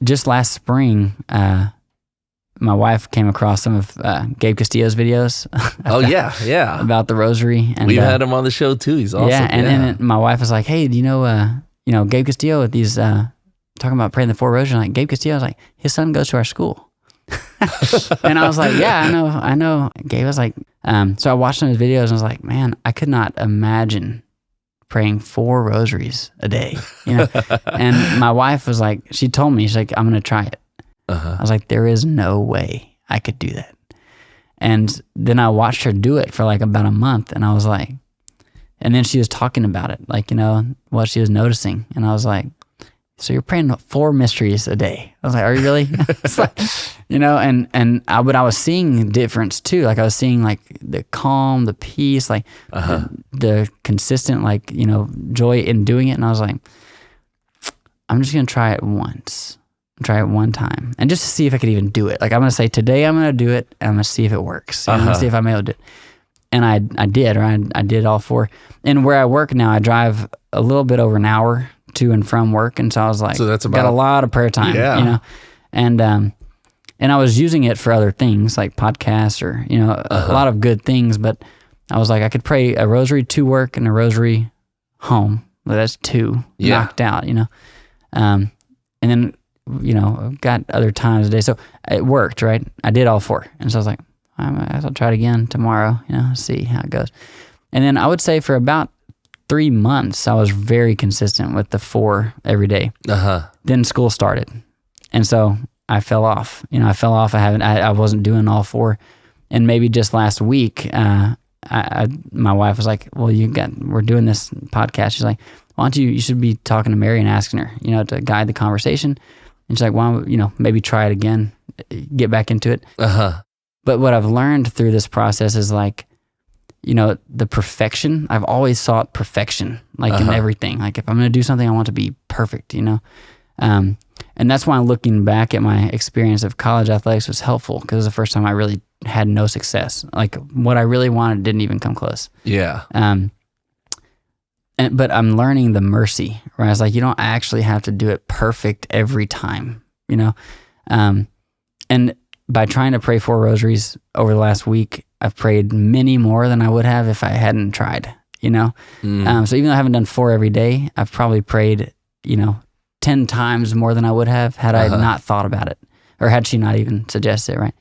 just last spring, my wife came across some of Gabe Castillo's videos. About the Rosary. And we've had him on the show too. He's awesome. Yeah, and then my wife was like, "Hey, do you know Gabe Castillo with these talking about praying the 4 Rosaries?" Like Gabe Castillo, I was like, his son goes to our school. And I was like, yeah, I know. Gabe was like, so I watched some of his videos and I was like, man, I could not imagine praying 4 rosaries a day, And my wife was like, she told me, she's like, I'm going to try it. I was like, there is no way I could do that. And then I watched her do it for like about a month, and I was like, and then she was talking about it, like, what she was noticing. And I was like, so you're praying 4 mysteries a day. I was like, are you really? It's like, but I was seeing difference too. Like I was seeing like the calm, the peace, like the consistent, like, joy in doing it. And I was like, I'm just going to try it once. Try it one time and just to see if I could even do it. Like I'm going to say, today I'm going to do it and I'm going to see if it works. I'm going to see if I'm able to do it. And I did, or I did all 4. And where I work now, I drive a little bit over an hour to and from work. And so I was like, so that's got a lot of prayer time, and I was using it for other things like podcasts or, a lot of good things. But I was like, I could pray a rosary to work and a rosary home. That's 2 knocked out, and then, I've got other times a day. So it worked, right? I did all 4. And so I was like, I'll try it again tomorrow, see how it goes. And then I would say for about 3 months, I was very consistent with the 4 every day. Then school started. And so I fell off. I wasn't doing all 4. And maybe just last week, my wife was like, well, we're doing this podcast. She's like, why don't you should be talking to Mary and asking her, to guide the conversation. And she's like, why don't maybe try it again, get back into it. But what I've learned through this process is like, the perfection. I've always sought perfection, like in everything. Like if I'm going to do something, I want it to be perfect, And that's why looking back at my experience of college athletics was helpful, because it was the first time I really had no success. Like what I really wanted didn't even come close. Yeah. But I'm learning the mercy, where I was like, you don't actually have to do it perfect every time, And by trying to pray 4 rosaries over the last week, I've prayed many more than I would have if I hadn't tried, So even though I haven't done 4 every day, I've probably prayed, 10 times more than I would have had I not thought about it, or had she not even suggested it, right?